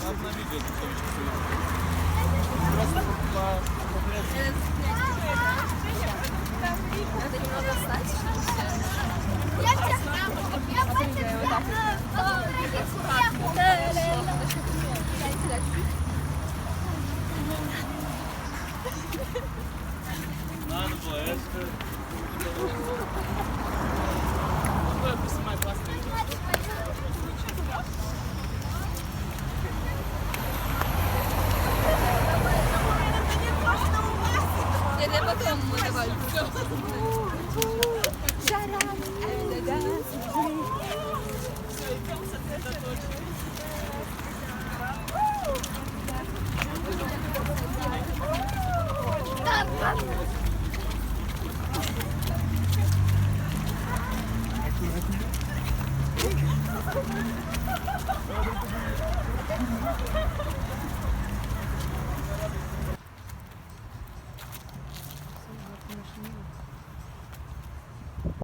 Одна видео, просто Надо немного встать. надо было, это... Какое поснимать классное видео? Я потом давай.